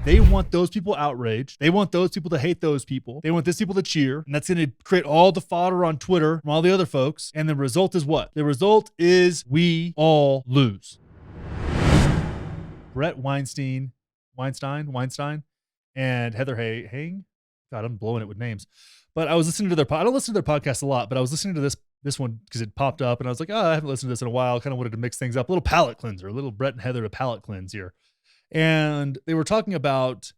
they want those people outraged. They want those people to hate those people. They want these people to cheer. And that's going to create all the fodder on Twitter from all the other folks. And the result is what? The result is we all lose. Brett Weinstein, and Heather Hang. God, I'm blowing it with names. But I was listening to their I don't listen to their podcast a lot, but I was listening to this one because it popped up and I was like, I haven't listened to this in a while. Kind of wanted to mix things up. A little palate cleanser, a little Brett and Heather to palate cleanse here. And they were talking about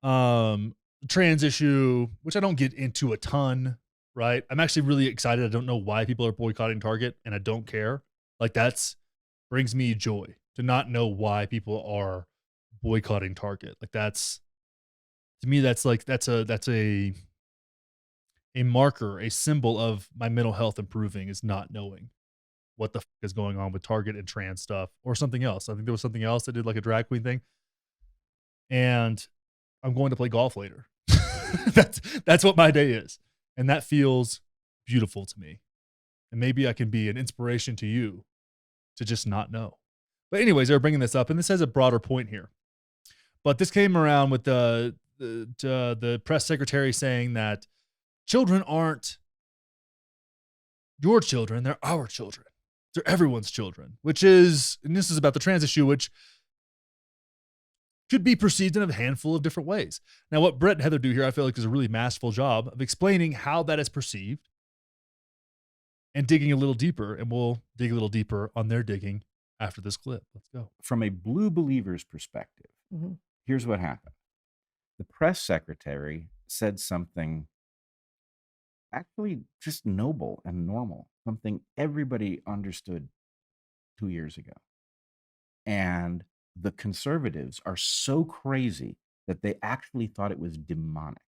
trans issue, which I don't get into a ton, right? I'm actually really excited. I don't know why people are boycotting Target and I don't care. Like that's brings me joy to not know why people are boycotting Target. Like that's, to me, that's a marker, a symbol of my mental health improving is not knowing what the fuck is going on with Target and trans stuff or something else. I think there was something else that did like a drag queen thing. And I'm going to play golf later. That's what my day is. And that feels beautiful to me. And maybe I can be an inspiration to you to just not know. But anyways, they're bringing this up and this has a broader point here. But this came around with the press secretary saying that children aren't your children, they're our children. They're everyone's children, which is, and this is about the trans issue, which could be perceived in a handful of different ways. Now, what Brett and Heather do here, I feel like is a really masterful job of explaining how that is perceived and digging a little deeper, and we'll dig a little deeper on their digging after this clip. Let's go. From a blue believer's perspective, here's what happened. The press secretary said something actually just noble and normal, something everybody understood 2 years ago. And the conservatives are so crazy that they actually thought it was demonic,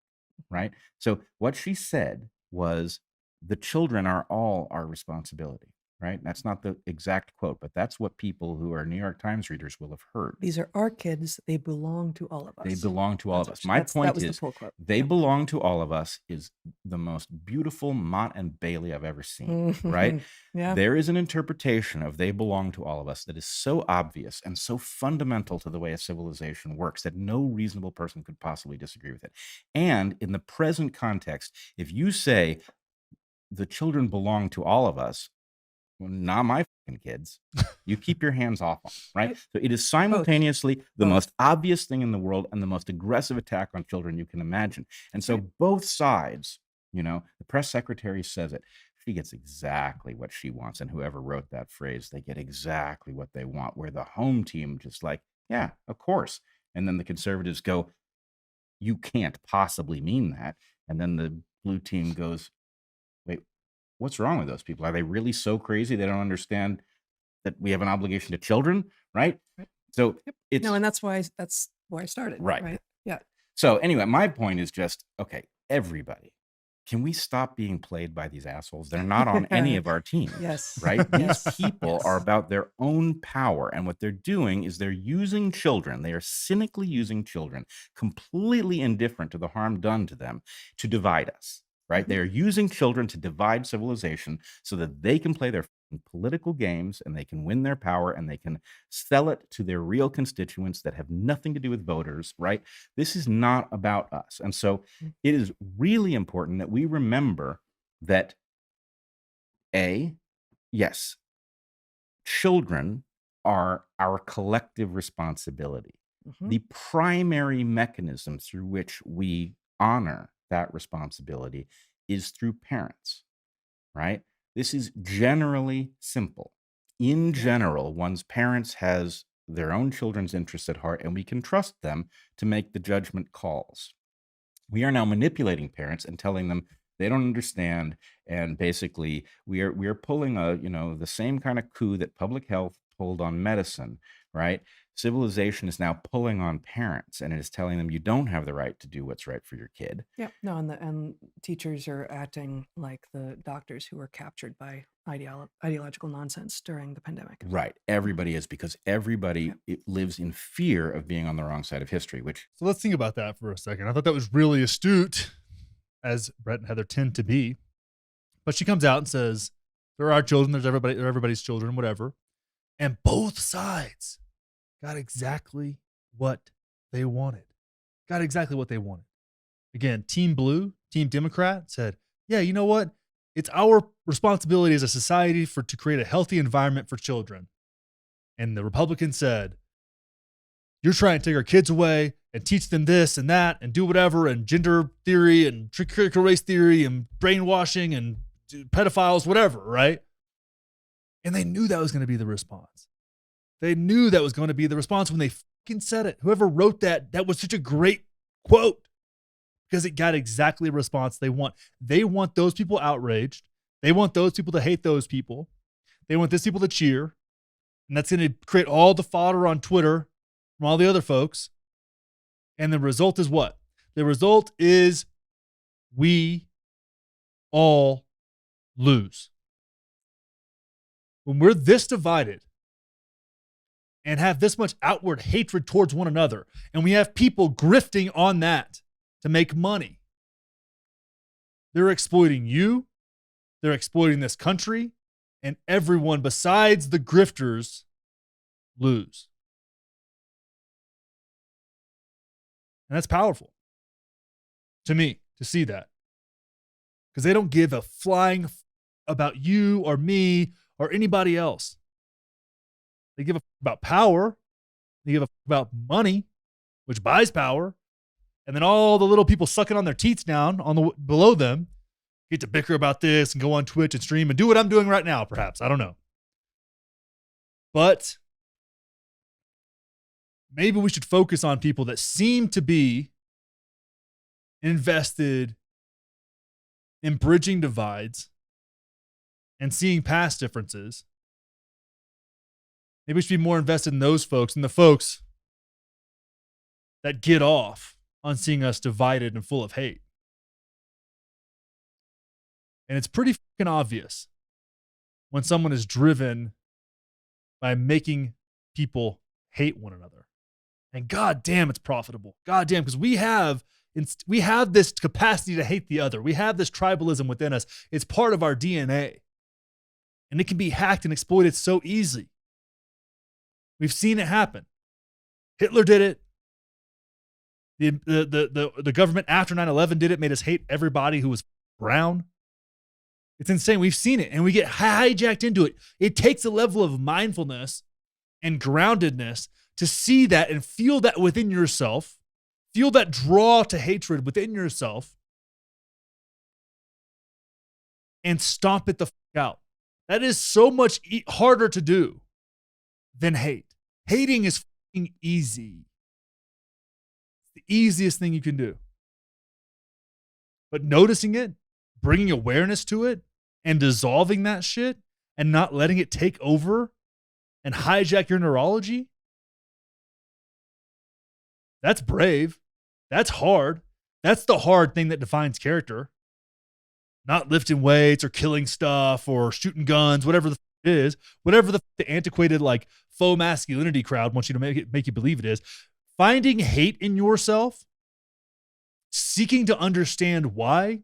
right? So what she said was, the children are all our responsibility, right? That's not the exact quote, but that's what people who are New York Times readers will have heard. These are our kids. They belong to all of us. They belong to all of us. My point is, they belong to all of us is the most beautiful Mott and Bailey I've ever seen, right? Yeah. There is an interpretation of they belong to all of us that is so obvious and so fundamental to the way a civilization works that no reasonable person could possibly disagree with it. And in the present context, if you say the children belong to all of us, well, not my fucking kids. You keep your hands off them, right? So it is simultaneously the most obvious thing in the world and the most aggressive attack on children you can imagine. And so both sides, the press secretary says it. She gets exactly what she wants. And whoever wrote that phrase, they get exactly what they want, where the home team just like, yeah, of course. And then the conservatives go, you can't possibly mean that. And then the blue team goes, wait, what's wrong with those people? Are they really so crazy they don't understand that we have an obligation to children, right? So it's and that's why I started. Right. Yeah. So anyway, my point is just, okay, everybody, can we stop being played by these assholes? They're not on any of our team. Yes. Right? These people are about their own power. And what they're doing is they're using children. They are cynically using children, completely indifferent to the harm done to them, to divide us. Right? They are using children to divide civilization so that they can play their political games and they can win their power and they can sell it to their real constituents that have nothing to do with voters, right? This is not about us. And so it is really important that we remember that, yes, children are our collective responsibility. The primary mechanism through which we honor that responsibility is through parents, right? This is generally simple. In general, one's parents has their own children's interests at heart, and we can trust them to make the judgment calls. We are now manipulating parents and telling them they don't understand, and basically we are pulling the same kind of coup that public health pulled on medicine, right? Civilization is now pulling on parents, and it is telling them you don't have the right to do what's right for your kid. Yeah, no, and teachers are acting like the doctors who were captured by ideological nonsense during the pandemic. Right, everybody is, because everybody lives in fear of being on the wrong side of history. So let's think about that for a second. I thought that was really astute, as Brett and Heather tend to be. But she comes out and says, "There are children. They're everybody's children, whatever," and both sides got exactly what they wanted. got exactly what they wanted. Again, Team Blue, Team Democrat said, yeah, you know what? It's our responsibility as a society to create a healthy environment for children. And the Republicans said, you're trying to take our kids away and teach them this and that and do whatever and gender theory and critical race theory and brainwashing and pedophiles, whatever, right? And they knew that was going to be the response. They knew that was going to be the response when they fucking said it. Whoever wrote that, that was such a great quote because it got exactly the response they want. They want those people outraged. They want those people to hate those people. They want these people to cheer. And that's going to create all the fodder on Twitter from all the other folks. And the result is what? The result is we all lose. When we're this divided and have this much outward hatred towards one another, and we have people grifting on that to make money, they're exploiting you, they're exploiting this country, and everyone besides the grifters lose. And that's powerful to me to see that. Because they don't give a flying about you or me or anybody else. They give a about power. They give a about money, which buys power. And then all the little people sucking on their teats down on the below them get to bicker about this and go on Twitch and stream and do what I'm doing right now, perhaps. I don't know. But maybe we should focus on people that seem to be invested in bridging divides and seeing past differences. Maybe we should be more invested in those folks and the folks that get off on seeing us divided and full of hate. And it's pretty fucking obvious when someone is driven by making people hate one another. And God damn, it's profitable. God damn, because we have this capacity to hate the other. We have this tribalism within us. It's part of our DNA. And it can be hacked and exploited so easily. We've seen it happen. Hitler did it. The government after 9/11 did it, made us hate everybody who was brown. It's insane. We've seen it and we get hijacked into it. It takes a level of mindfulness and groundedness to see that and feel that within yourself, feel that draw to hatred within yourself, and stomp it the fuck out. That is so much harder to do than hate. Hating is fucking easy. It's the easiest thing you can do. But noticing it, bringing awareness to it, and dissolving that shit, and not letting it take over and hijack your neurology, that's brave. That's hard. That's the hard thing that defines character. Not lifting weights or killing stuff or shooting guns, whatever the it is, whatever the antiquated like faux masculinity crowd wants you to make you believe it is. Finding hate in yourself, seeking to understand why,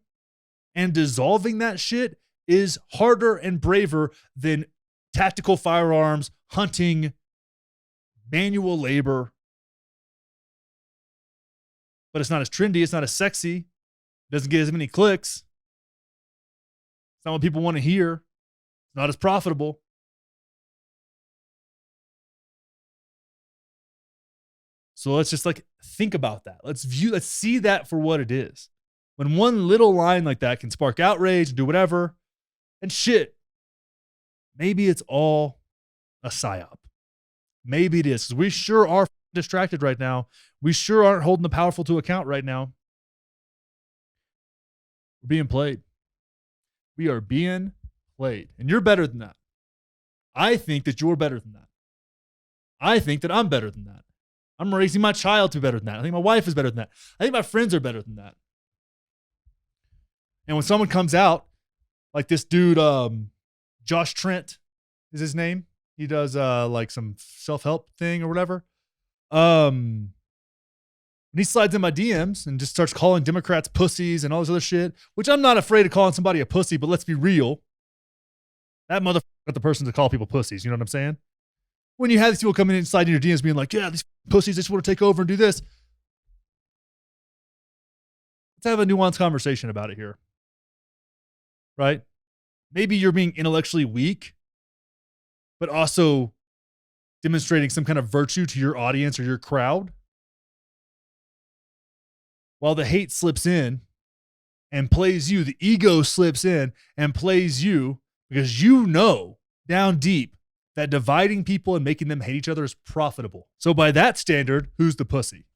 and dissolving that shit is harder and braver than tactical firearms, hunting, manual labor. But it's not as trendy. It's not as sexy. It doesn't get as many clicks. It's not what people want to hear. It's not as profitable. So let's just like think about that. Let's see that for what it is. When one little line like that can spark outrage and do whatever, and shit, maybe it's all a psyop. Maybe it is, because we sure are distracted right now. We sure aren't holding the powerful to account right now. We're being played. We are being played. And you're better than that. I think that you're better than that. I think that I'm better than that. I'm raising my child to be better than that. I think my wife is better than that. I think my friends are better than that. And when someone comes out, like this dude, Josh Trent is his name. He does like some self-help thing or whatever. And he slides in my DMs and just starts calling Democrats pussies and all this other shit, which I'm not afraid of calling somebody a pussy, but let's be real. That motherfucker got the person to call people pussies. You know what I'm saying? When you have these people coming in and sliding your DMs being like, yeah, these pussies, they just want to take over and do this. have a nuanced conversation about it here. Right? Maybe you're being intellectually weak, but also demonstrating some kind of virtue to your audience or your crowd. While the hate slips in and plays you, the ego slips in and plays you because you know down deep that dividing people and making them hate each other is profitable. So by that standard, who's the pussy?